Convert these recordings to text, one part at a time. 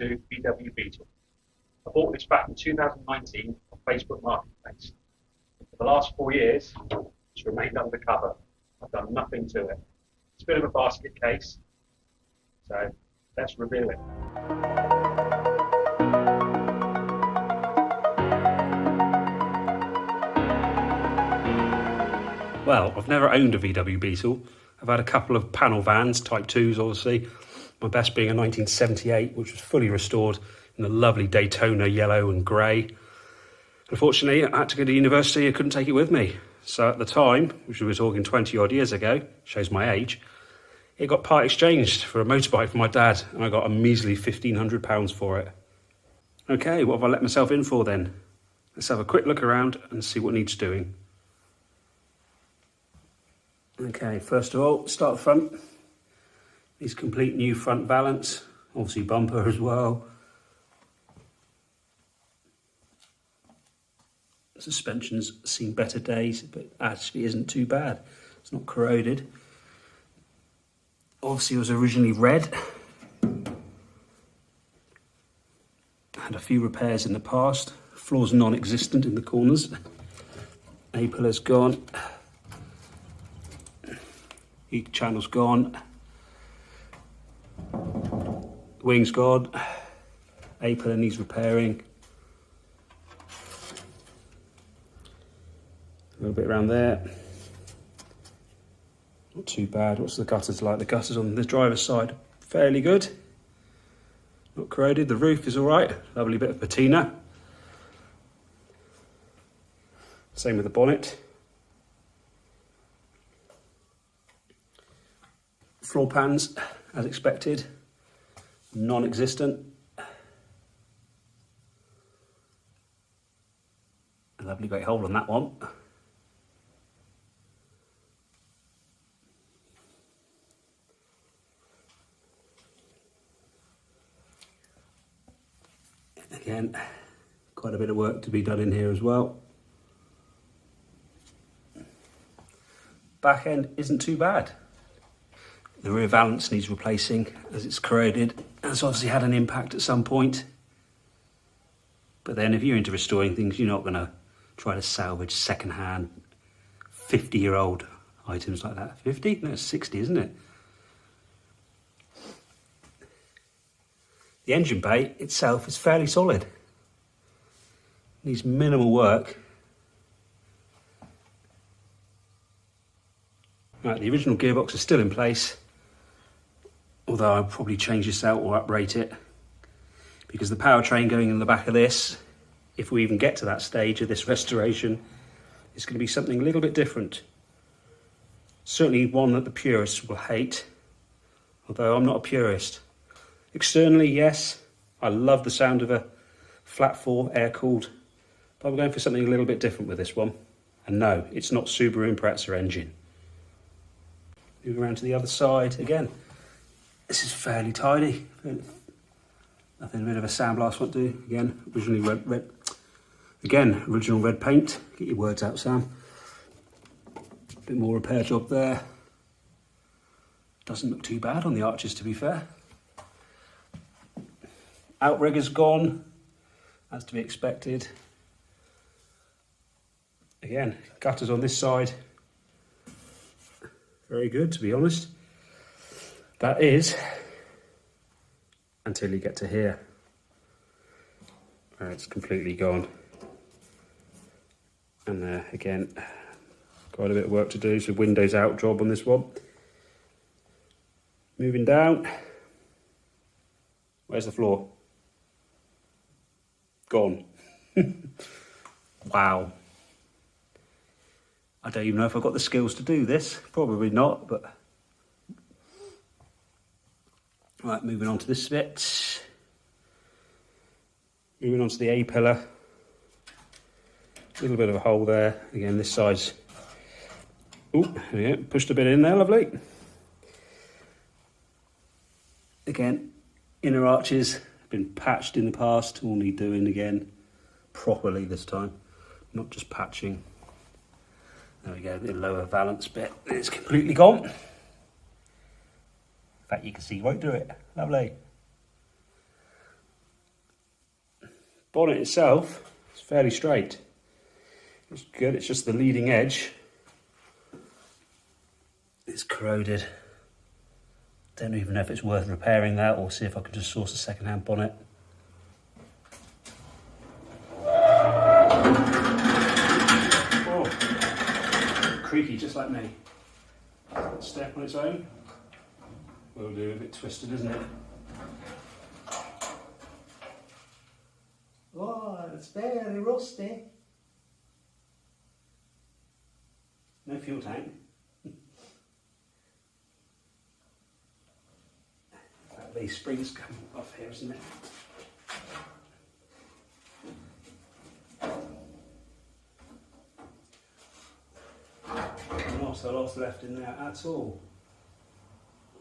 2022 VW Beetle. I bought this back in 2019 on Facebook Marketplace. For the last 4 years, it's remained undercover. I've done nothing to it. It's a bit of a basket case, so let's reveal it. Well, I've never owned a VW Beetle. I've had a couple of panel vans, Type 2s obviously, my best being a 1978, which was fully restored in a lovely Daytona yellow and grey. Unfortunately, I had to go to university, I couldn't take it with me. So at the time, which we were talking 20 odd years ago, shows my age, it got part exchanged for a motorbike for my dad, and I got a measly £1,500 for it. Okay, what have I let myself in for then? Let's have a quick look around and see what needs doing. Okay, first of all, start the front. These complete new front valance, obviously bumper as well. Suspension's seen better days, but actually isn't too bad. It's not corroded. Obviously it was originally red. Had a few repairs in the past. Floor's non-existent in the corners. A-pillar's gone. Heat channel's gone. Wing's gone. A-pillar needs repairing. A little bit around there. Not too bad. What's the gutters like? The gutters on the driver's side, fairly good. Not corroded. The roof is all right. Lovely bit of patina. Same with the bonnet. Floor pans, as expected, non-existent. A lovely great hole on that one. Again, quite a bit of work to be done in here as well. Back end isn't too bad. The rear valance needs replacing as it's corroded. It's obviously had an impact at some point. But then if you're into restoring things, you're not going to try to salvage second-hand 50-year-old items like that. 50? No, it's 60, isn't it? The engine bay itself is fairly solid. Needs minimal work. Right, the original gearbox is still in place, although I'll probably change this out or uprate it, because the powertrain going in the back of this, if we even get to that stage of this restoration, is going to be something a little bit different. Certainly one that the purists will hate, although I'm not a purist. Externally, yes, I love the sound of a flat 4 air-cooled, but I'm going for something a little bit different with this one. And no, it's not Subaru Impreza engine. Moving around to the other side, again, this is fairly tidy. Nothing a bit of a sandblast won't do. Again, original red paint. Get your words out, Sam. A bit more repair job there. Doesn't look too bad on the arches, to be fair. Outrigger's gone, as to be expected. Again, gutters on this side. Very good, to be honest. That is until you get to here, where it's completely gone. And there, again, quite a bit of work to do. So windows out job on this one. Moving down. Where's the floor? Gone. Wow. I don't even know if I've got the skills to do this. Probably not, but... Right, moving on to this bit. Moving on to the A-pillar. A little bit of a hole there. Again, this side's... Oh, yeah, pushed a bit in there, lovely. Again, inner arches have been patched in the past, all need doing again, properly this time, not just patching. There we go, the lower valance bit, it's completely gone. In fact, you can see right through it, lovely. Bonnet itself is fairly straight. Looks good, it's just the leading edge. It's corroded. Don't even know if it's worth repairing that or see if I can just source a second-hand bonnet. Oh, creaky just like me. Step on its own. Will do, a bit twisted, isn't it? Oh, it's very rusty. No fuel tank. These springs come off here, isn't it? Not a lot left in there at all.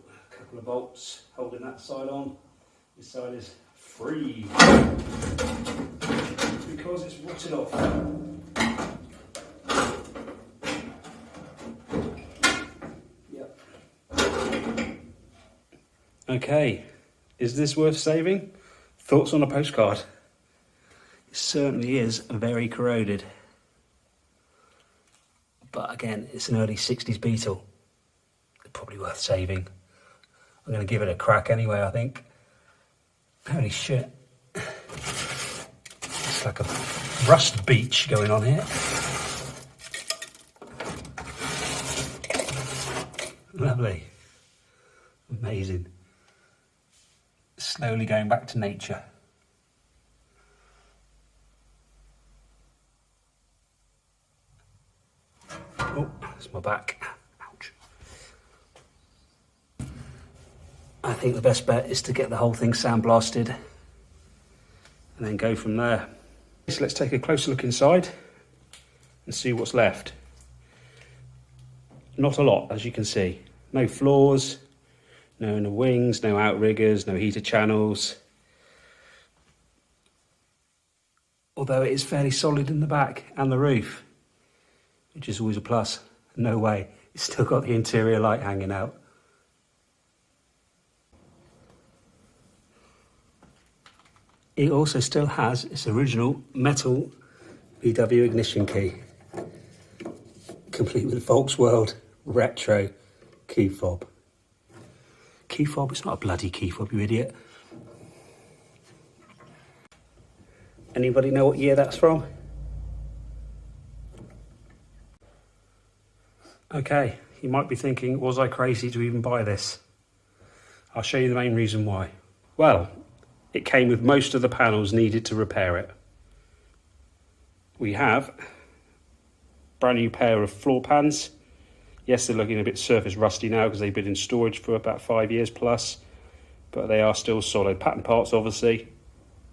A couple of bolts holding that side on. This side is free because it's rotted off. Yep. Okay, is this worth saving? Thoughts on a postcard? It certainly is very corroded. But again, it's an early 60s Beetle. Probably worth saving. I'm going to give it a crack anyway, I think. Holy shit. It's like a rust beach going on here. Lovely. Amazing. Slowly going back to nature. Oh, that's my back. Ouch. I think the best bet is to get the whole thing sandblasted and then go from there. So let's take a closer look inside and see what's left. Not a lot, as you can see. No floors, no inner wings, no outriggers, no heater channels. Although it is fairly solid in the back and the roof, which is always a plus. No way, it's still got the interior light hanging out. It also still has its original metal VW ignition key, complete with Volkswagen retro key fob. Key fob? It's not a bloody key fob, you idiot. Anybody know what year that's from? Okay, you might be thinking, was I crazy to even buy this? I'll show you the main reason why. Well, it came with most of the panels needed to repair it. We have a brand new pair of floor pans. Yes, they're looking a bit surface rusty now because they've been in storage for about 5 years plus, but they are still solid. Pattern parts, obviously,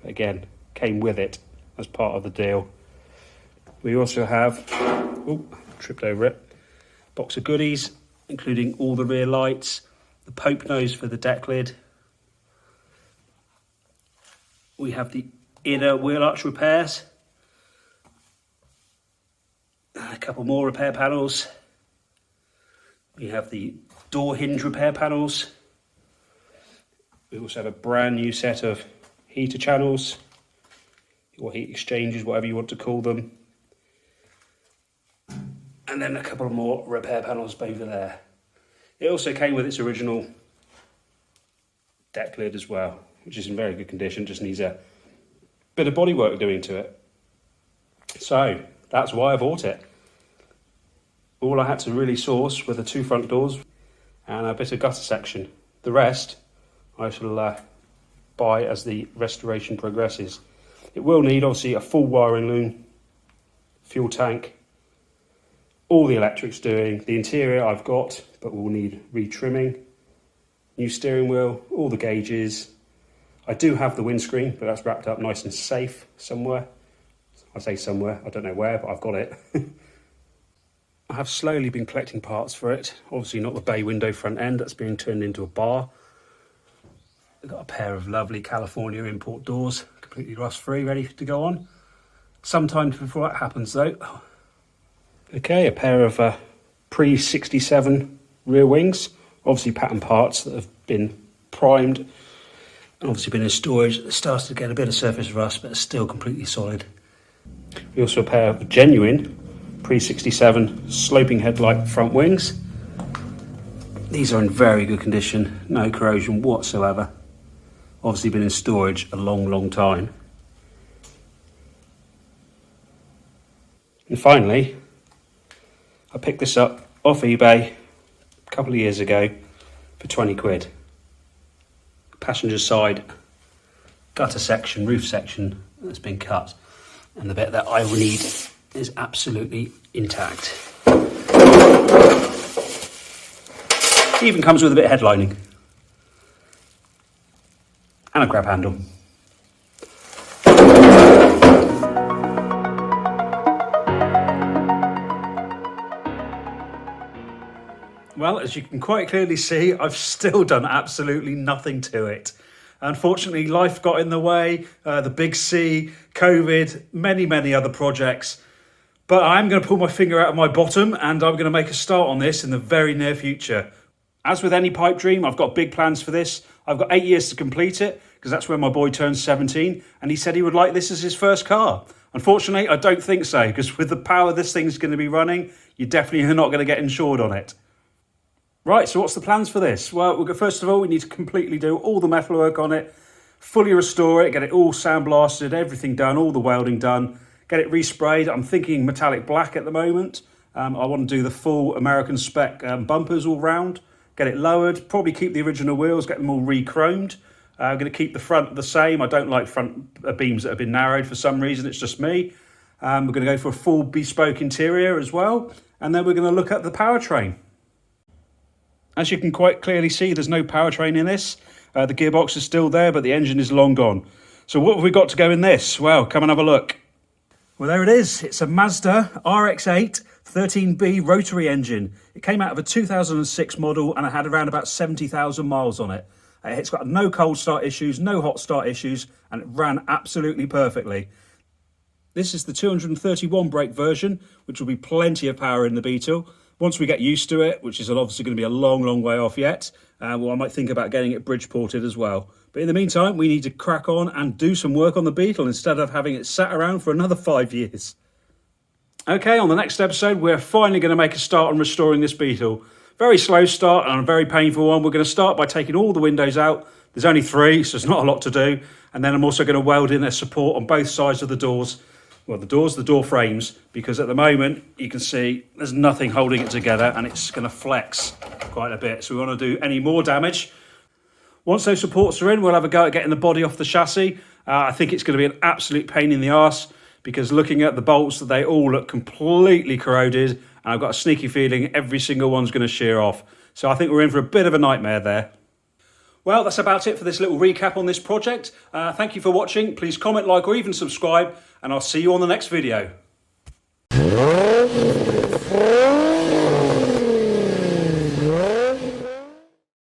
again, came with it as part of the deal. We also have, oh, tripped over it, box of goodies, including all the rear lights, the Pope nose for the deck lid. We have the inner wheel arch repairs, a couple more repair panels. We have the door hinge repair panels. We also have a brand new set of heater channels, or heat exchangers, whatever you want to call them. And then a couple more repair panels over there. It also came with its original deck lid as well, which is in very good condition, just needs a bit of bodywork doing to it. So that's why I bought it. All I had to really source were the two front doors and a bit of gutter section. The rest I shall buy as the restoration progresses. It will need obviously a full wiring loom, fuel tank, all the electrics doing. The interior I've got, but we'll need retrimming, new steering wheel, all the gauges. I do have the windscreen, but that's wrapped up nice and safe somewhere. I say somewhere, I don't know where, but I've got it. I have slowly been collecting parts for it. Obviously not the bay window front end, that's being turned into a bar. I've got a pair of lovely California import doors, completely rust free, ready to go on. Sometime before that happens though. Okay, a pair of pre-67 rear wings, obviously pattern parts that have been primed Obviously been in storage, it starts to get a bit of surface rust, but it's still completely solid. We also have a pair of genuine pre-67 sloping headlight front wings. These are in very good condition, no corrosion whatsoever. Obviously been in storage a long time. And finally, I picked this up off eBay a couple of years ago for 20 quid. Passenger side gutter section, roof section that's been cut, and the bit that I will need is absolutely intact. It even comes with a bit of headlining and a grab handle. Well, as you can quite clearly see, I've still done absolutely nothing to it. Unfortunately, life got in the way, the big C, COVID, many other projects. But I'm going to pull my finger out of my bottom and I'm going to make a start on this in the very near future. As with any pipe dream, I've got big plans for this. I've got 8 years to complete it because that's when my boy turns 17 and he said he would like this as his first car. Unfortunately, I don't think so because with the power this thing's going to be running, you definitely are not going to get insured on it. Right, so what's the plans for this? Well, first of all, we need to completely do all the metalwork on it, fully restore it, get it all sandblasted, everything done, all the welding done, get it resprayed. I'm thinking metallic black at the moment. I want to do the full American spec bumpers all round, get it lowered, probably keep the original wheels, get them all re-chromed. I'm going to keep the front the same. I don't like front beams that have been narrowed for some reason, it's just me. We're going to go for a full bespoke interior as well, and then we're going to look at the powertrain. As you can quite clearly see, there's no powertrain in this. The gearbox is still there, but the engine is long gone. So what have we got to go in this? Well, come and have a look. Well, there it is. It's a Mazda RX-8 13B rotary engine. It came out of a 2006 model and it had around about 70,000 miles on it. It's got no cold start issues, no hot start issues, and it ran absolutely perfectly. This is the 231 brake version, which will be plenty of power in the Beetle. Once we get used to it, which is obviously going to be a long way off yet, well, I might think about getting it bridge ported as well. But in the meantime, we need to crack on and do some work on the Beetle instead of having it sat around for another 5 years. Okay, on the next episode, we're finally going to make a start on restoring this Beetle. Very slow start and a very painful one. We're going to start by taking all the windows out. There's only 3, so there's not a lot to do. And then I'm also going to weld in a support on both sides of the doors. Well, the door frames, because at the moment you can see there's nothing holding it together and it's going to flex quite a bit. So we want to do any more damage. Once those supports are in, we'll have a go at getting the body off the chassis. I think it's going to be an absolute pain in the arse because looking at the bolts, they all look completely corroded and I've got a sneaky feeling every single one's going to shear off. So I think we're in for a bit of a nightmare there. Well, that's about it for this little recap on this project. Thank you for watching. Please comment, like, or even subscribe, and I'll see you on the next video.